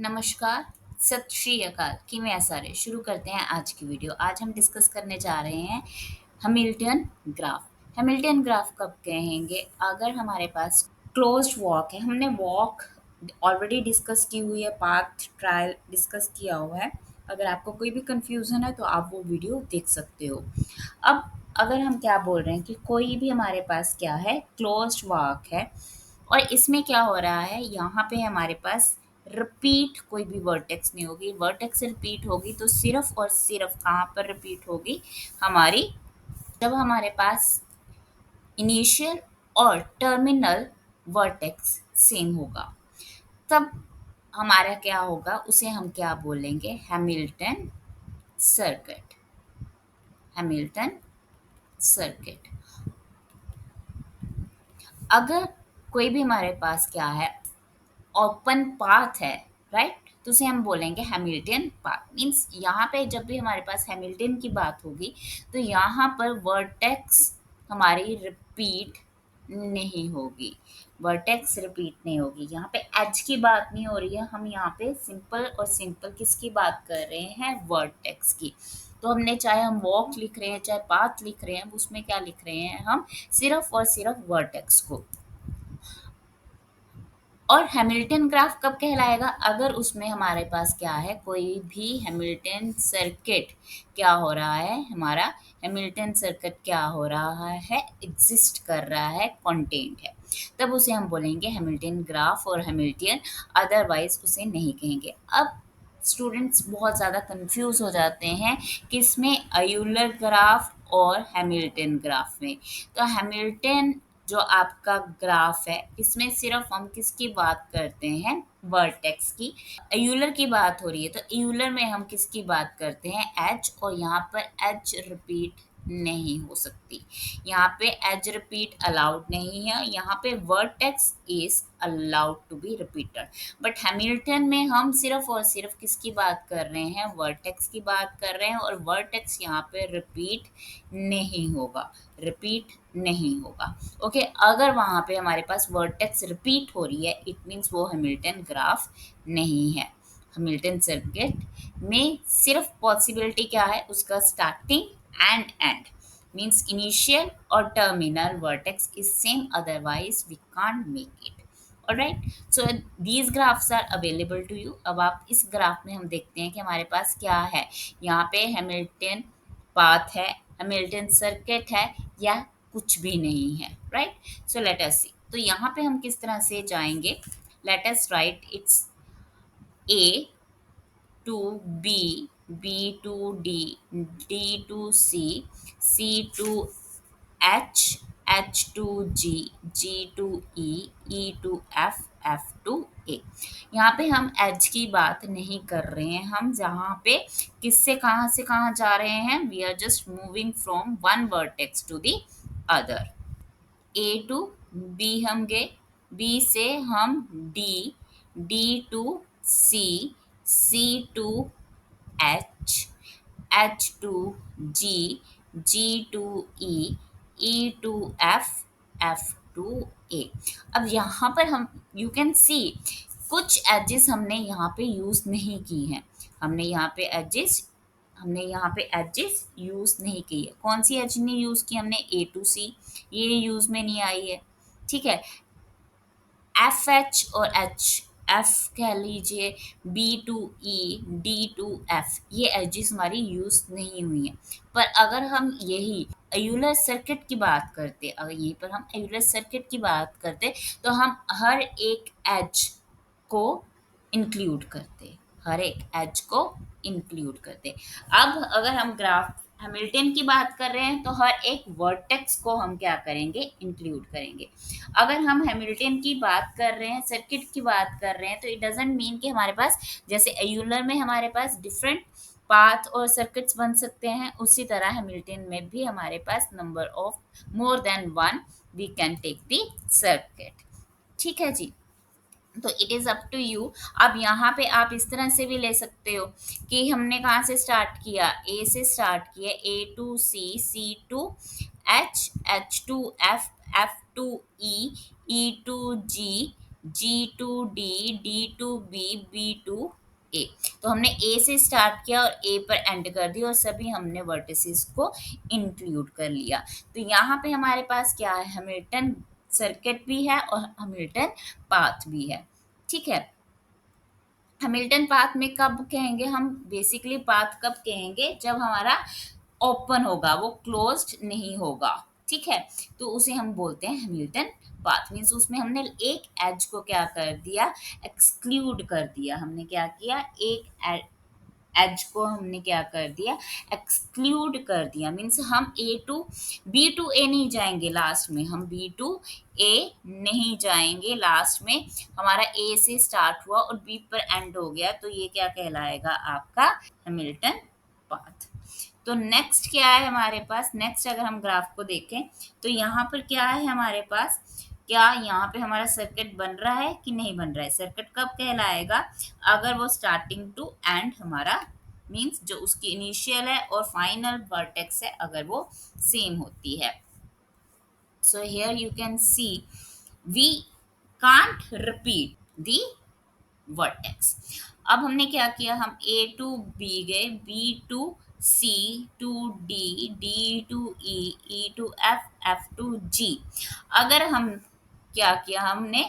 नमस्कार, सत श्री अकाल। किवें सारे शुरू करते हैं आज की वीडियो। आज हम डिस्कस करने जा रहे हैं हैमिल्टन ग्राफ। हैमिल्टन ग्राफ कब कहेंगे? अगर हमारे पास क्लोज्ड वॉक है, हमने वॉक ऑलरेडी डिस्कस की हुई है, पाथ ट्रायल डिस्कस किया हुआ है। अगर आपको कोई भी कंफ्यूजन है तो आप वो वीडियो देख सकते हो। अब अगर हम क्या बोल रहे हैं कि कोई भी हमारे पास क्या है, क्लोज्ड वॉक है और इसमें क्या हो रहा है, यहाँ पे हमारे पास रिपीट कोई भी वर्टेक्स नहीं होगी। वर्टेक्स रिपीट होगी तो सिर्फ और सिर्फ कहाँ पर रिपीट होगी? हमारी जब हमारे पास इनिशियल और टर्मिनल वर्टेक्स सेम होगा, तब हमारा क्या होगा, उसे हम क्या बोलेंगे? Hamilton circuit. Hamilton circuit. अगर कोई भी हमारे पास क्या है, ओपन पाथ है, राइट, तो उसे हम बोलेंगे हैमिल्टन पाथ। मीन्स यहाँ पे जब भी हमारे पास हैमिल्टन की बात होगी तो यहाँ पर वर्टेक्स हमारी रिपीट नहीं होगी। वर्टेक्स रिपीट नहीं होगी। यहाँ पे एज की बात नहीं हो रही है, हम यहाँ पे सिंपल और सिंपल किसकी बात कर रहे हैं? वर्टेक्स की। तो हमने चाहे हम वॉक लिख रहे हैं चाहे पाथ लिख रहे हैं, उसमें क्या लिख रहे हैं हम? सिर्फ और सिर्फ वर्टेक्स को। और हैमिल्टन ग्राफ कब कहलाएगा? अगर उसमें हमारे पास क्या है, कोई भी हैमिल्टन सर्किट क्या हो रहा है, हमारा हैमिल्टन सर्किट क्या हो रहा है, एग्जिस्ट कर रहा है, कंटेंट है, तब उसे हम बोलेंगे हैमिल्टन ग्राफ और हैमिल्टन। अदरवाइज उसे नहीं कहेंगे। अब स्टूडेंट्स बहुत ज़्यादा कंफ्यूज हो जाते हैं किसमें, अयूलर ग्राफ और हैमिल्टन ग्राफ में। तो हैमिल्टन जो आपका ग्राफ है, इसमें सिर्फ हम किसकी बात करते हैं? वर्टेक्स की। यूलर की बात हो रही है तो यूलर में हम किसकी बात करते हैं? एच। और यहाँ पर एच रिपीट नहीं हो सकती। यहाँ पे एज रिपीट अलाउड नहीं है। यहाँ पे vertex is allowed to be repeated. But Hamilton में हम सिर्फ और सिर्फ किसकी बात कर रहे हैं? वर्टेक्स की बात कर रहे हैं और वर्टेक्स यहाँ पे रिपीट नहीं होगा। रिपीट नहीं होगा। ओके, अगर वहाँ पे हमारे पास वर्टेक्स रिपीट हो रही है, इट मीन्स वो हैमिल्टन ग्राफ नहीं है। हैमिल्टन सर्किट में सिर्फ पॉसिबिलिटी क्या है? उसका starting and end, means initial और terminal vertex is same, otherwise we can't make it. Alright, so these graphs are available to you. अब आप इस ग्राफ में हम देखते हैं कि हमारे पास क्या है। यहाँ पे हैमिल्टन पाथ है, हैमिल्टन सर्किट है, या कुछ भी नहीं है। Right, so let us see. तो यहाँ पे हम किस तरह से जाएंगे? Let us write it's A to B, B to D, D to C, C to H, H to G, G to E, E to F, F to A. यहाँ पे हम एच की बात नहीं कर रहे हैं। हम जहाँ पे किससे कहाँ से कहाँ जा रहे हैं? We are just moving from one vertex to the other. A to B हम गए, बी से हम D, D to C, C to H, H to G, G to E, E to F, F to A. अब यहाँ पर हम, you can सी, कुछ edges हमने यहाँ पे यूज़ नहीं की हैं। हमने यहाँ पे एजेस यूज़ नहीं की है। कौन सी एज ने यूज़ की? हमने ए टू सी, ये यूज़ में नहीं आई है। ठीक है, एफ एच और एच, एफ कह लीजिए, b to e, d to f, ये एजेस हमारी यूज नहीं हुई हैं। पर अगर हम यही अयूलर सर्किट की बात करते, अगर यहीं पर हम अयूलर सर्किट की बात करते, तो हम हर एक एज को इंक्लूड करते, हर एक एज को इंक्लूड करते। अब अगर हम ग्राफ हैमिल्टन की बात कर रहे हैं तो हर एक वर्टेक्स को हम क्या करेंगे? इंक्लूड करेंगे। अगर हम हैमिल्टन की बात कर रहे हैं, सर्किट की बात कर रहे हैं, तो इट डजेंट मीन कि हमारे पास जैसे एयूलर में हमारे पास डिफरेंट पाथ और सर्किट्स बन सकते हैं, उसी तरह हैमिल्टन में भी हमारे पास number of more than one we can take the circuit. ठीक है जी, तो it is up to you. अब यहाँ पे आप इस तरह से भी ले सकते हो कि हमने कहाँ से स्टार्ट किया? ए से स्टार्ट किया, A to C, C to H, H to F, F to E, E to G, G to D, D to B, B to A। तो हमने ए से स्टार्ट किया और ए पर एंड कर दिया और सभी हमने वर्टिसेस को इंक्लूड कर लिया। तो यहाँ पे हमारे पास क्या है, हैमिल्टन सर्किट भी है और हैमिल्टन पाथ भी है। ठीक है, हैमिल्टन पाथ में कब कहेंगे हम, बेसिकली पाथ कब कहेंगे, जब हमारा ओपन होगा, वो क्लोज्ड नहीं होगा। ठीक है, तो उसे हम बोलते हैं हैमिल्टन पाथ। मीन्स उसमें हमने एक एज को क्या कर दिया, एक्सक्लूड कर दिया। हमने क्या किया, एक एज को हमने क्या कर दिया, एक्सक्लूड कर दिया। मीन्स हम ए टू बी टू ए नहीं जाएंगे लास्ट में, हम बी टू ए नहीं जाएंगे लास्ट में। हमारा ए से स्टार्ट हुआ और बी पर एंड हो गया, तो ये क्या कहलाएगा, आपका हैमिल्टन पाथ। तो नेक्स्ट क्या है हमारे पास, नेक्स्ट अगर हम ग्राफ को देखें तो यहाँ पर क्या है हमारे पास, क्या यहाँ पे हमारा सर्किट बन रहा है कि नहीं बन रहा है। सर्किट कब कहलाएगा, अगर वो स्टार्टिंग टू एंड हमारा, मींस जो उसकी इनिशियल है और फाइनल वर्टेक्स है, अगर वो सेम होती है। So here you can see we can't repeat the vertex. अब हमने क्या किया, हम ए टू बी गए, B to C, to D, D to E, E to F, F to G. अगर हम क्या किया, हमने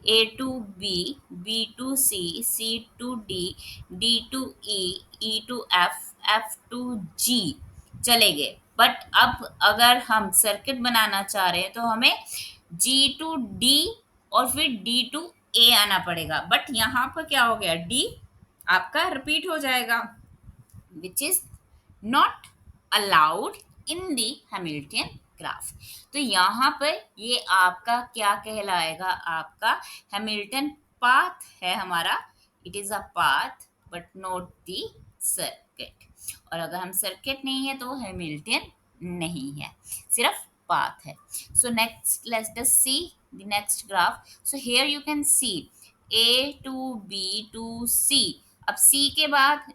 A to B, B to C, C to D, D to E to F, F to G चले गए। But अब अगर हम सर्किट बनाना चाह रहे हैं तो हमें जी टू डी और फिर डी टू ए आना पड़ेगा। बट यहाँ पर क्या हो गया, डी आपका रिपीट हो जाएगा, विच is not allowed in the Hamilton graph. तो यहाँ पर ये आपका क्या कहलाएगा, आपका हैमिल्टन पाथ है हमारा। It is a path but not the circuit. और अगर हम सर्किट नहीं है तो हैमिल्टन नहीं है, सिर्फ path है। So next let's just see the next graph. So here you can see A to B to C। अब C के बाद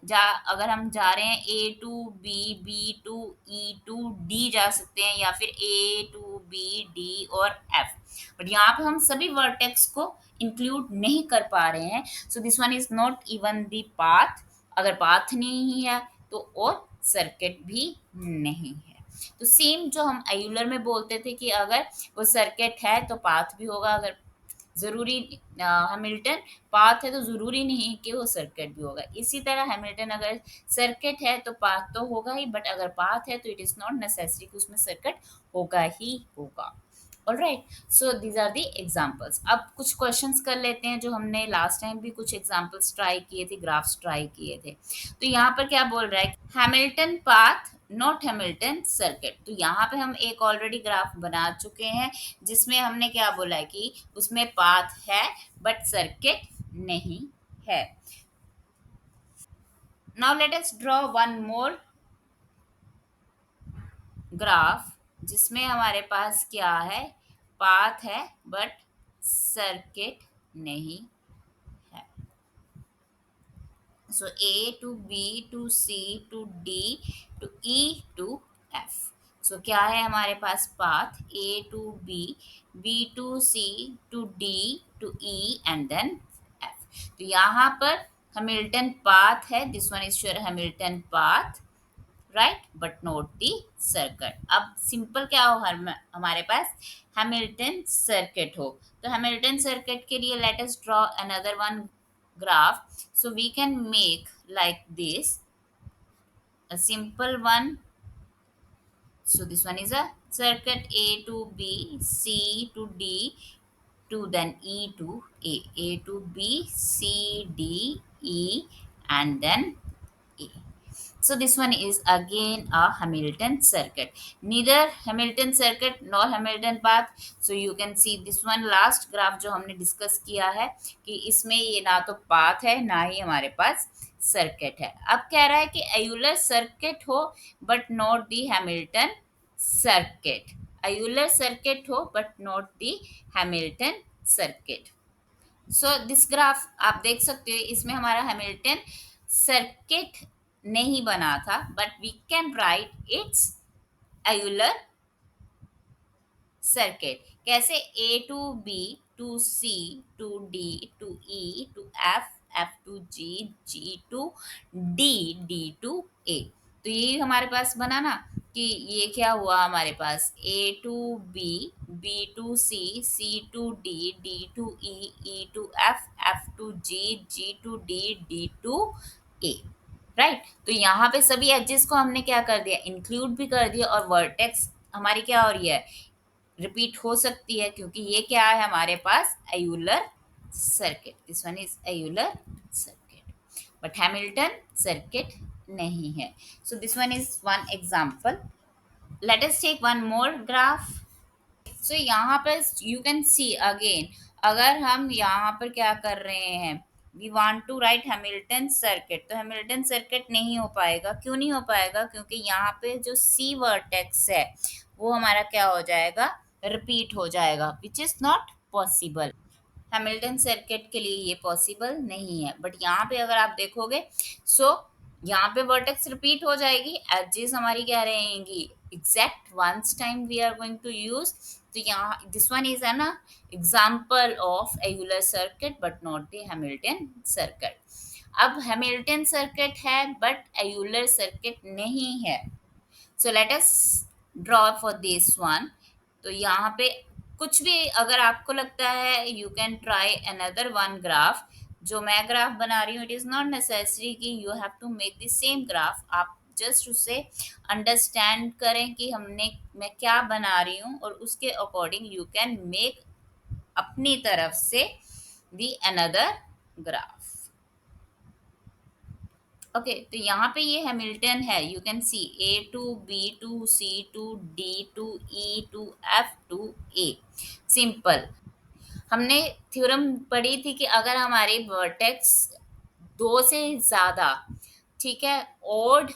अगर हम जा रहे हैं A to B, B to E to D जा सकते हैं, या फिर A to B, D और F। बट यहाँ पे हम सभी वर्टेक्स को इंक्लूड नहीं कर पा रहे हैं। सो this one is not even the path. अगर पाथ नहीं है तो और सर्किट भी नहीं है। तो सेम जो हम आयुलर में बोलते थे कि अगर वो सर्किट है तो पाथ भी होगा, अगर जरूरी हैमिल्टन पाथ है तो जरूरी नहीं कि वो सर्किट भी होगा। इसी तरह हैमिल्टन अगर सर्किट है तो पाथ तो होगा ही, बट अगर पाथ है तो इट इज नॉट नेसेसरी कि उसमें सर्किट होगा ही होगा। Alright, so these are the examples. अब कुछ क्वेश्चंस कर लेते हैं, जो हमने लास्ट टाइम भी कुछ एग्जाम्पल्स ट्राई किए थे, ग्राफ्स ट्राई किए थे। तो यहाँ पर क्या बोल रहा है, Hamilton path not Hamilton circuit. तो यहाँ पे हम एक ऑलरेडी ग्राफ बना चुके हैं जिसमें हमने क्या बोला है कि उसमें पाथ है बट सर्किट नहीं है। Now let us draw one more graph जिसमें हमारे पास क्या है, पाथ है बट सर्किट नहीं है। So A to B to C to D to E to F. So क्या है हमारे पास path, A to B, B to C to D to E and then F। तो यहाँ पर हैमिल्टन पाथ है, this one is sure Hamilton path, right, but not the circuit. अब simple क्या हो, हमारे पास हैमिल्टन सर्किट हो। तो हैमिल्टन सर्किट के लिए late us draw another one graph, so we can make like this, a simple one. So this one is a circuit, A to B, C to D to then E to A to B, C, D, E and then A. So this one is again a Hamilton circuit, neither Hamilton circuit nor Hamilton path। So you can see this one last graph जो हमने discuss किया है कि इसमें ये ना तो path है ना ही हमारे पास सर्किट है। अब कह रहा है कि एयूलर सर्किट हो but not the Hamilton circuit, Euler circuit हो but not the Hamilton circuit. So this graph आप देख सकते हो, इसमें हमारा हैमिल्टन सर्किट नहीं बना था but we can write it's Euler circuit. कैसे, A to B to C to D to E to F, F to G, G to D, D to A। तो ये हमारे पास बना ना कि ये क्या हुआ हमारे पास A to B, B to C, C to D, D to E, E to F, F to G, G to D, D to A। Right, तो यहाँ पे सभी एजेस को हमने क्या कर दिया, इंक्लूड भी कर दिया, और वर्टेक्स हमारी क्या हो रही है, रिपीट हो सकती है, क्योंकि ये क्या है हमारे पास Euler circuit, this one is Euler circuit, but Hamilton circuit नहीं है। So this one is one example. Let us take one more graph. सो यहाँ पर यू कैन सी अगेन, अगर हम यहाँ पर क्या कर रहे हैं, we want to write Hamilton circuit, तो हैमिल्टन सर्किट नहीं हो पाएगा। क्यों नहीं हो पाएगा, क्योंकि यहाँ पे जो सी वर्टेक्स है वो हमारा क्या हो जाएगा, रिपीट हो जाएगा, विच is not possible. Hamilton circuit के लिए ये पॉसिबल नहीं है। बट यहाँ पे अगर आप देखोगे, सो यहाँ पे वर्टेक्स रिपीट हो जाएगी, एजेस हमारी क्या रहेंगी, exact once time we are going to use. तो यहाँ this one is an example of Euler circuit but not the Hamilton circuit. अब हैमिल्टन सर्किट है बट एयूलर सर्किट नहीं है। So let us draw for this one. तो यहाँ पे कुछ भी अगर आपको लगता है, you can try another one graph. जो मैं ग्राफ बना रही हूँ, इट इज़ नॉट नेसेसरी कि you have to make the same graph. आप जस्ट उसे अंडरस्टैंड करें कि मैं क्या बना रही हूँ, और उसके अकॉर्डिंग यू कैन मेक अपनी तरफ से दी अनदर ग्राफ। ओके, तो यहाँ पे ये हैमिल्टन है, you can see A to B to C to D to E to F to A. Simple, हमने थ्योरम पढ़ी थी कि अगर हमारे वर्टेक्स दो से ज़्यादा, ठीक है, ओड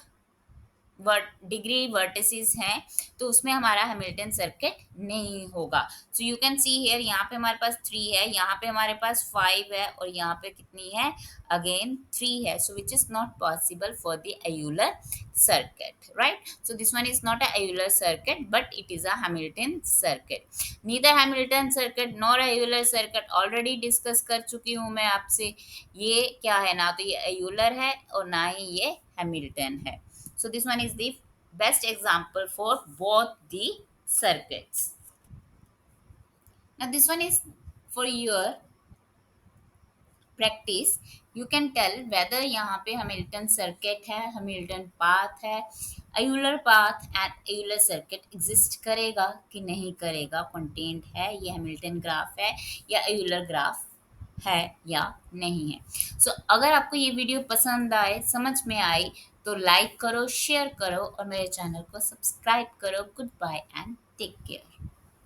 डिग्री वर्टिसेस हैं, तो उसमें हमारा हैमिल्टन सर्किट नहीं होगा। So you can see here, यहाँ पे हमारे पास 3 है, यहाँ पे हमारे पास 5 है, और यहाँ पे कितनी है, अगेन 3 है। So which is not possible for the Euler circuit, right? So this one is not a Euler circuit, but it is a Hamilton circuit. Neither Hamilton circuit nor a Euler circuit already discuss कर चुकी हूँ मैं आपसे। ये क्या है, ना तो ये Euler है और ना ही ये Hamilton है। So this one is the best example for both the circuits. Now this one is for your practice. You can tell whether यहाँ पे हैमिल्टन सर्किट है, हैमिल्टन पाथ है, Euler path and Euler circuit exist करेगा कि नहीं करेगा, content है, ये हैमिल्टन ग्राफ है या एयूलर ग्राफ है या नहीं है। सो अगर आपको ये वीडियो पसंद आए, समझ में आई, तो लाइक करो, शेयर करो और मेरे चैनल को सब्सक्राइब करो। Good bye and take care.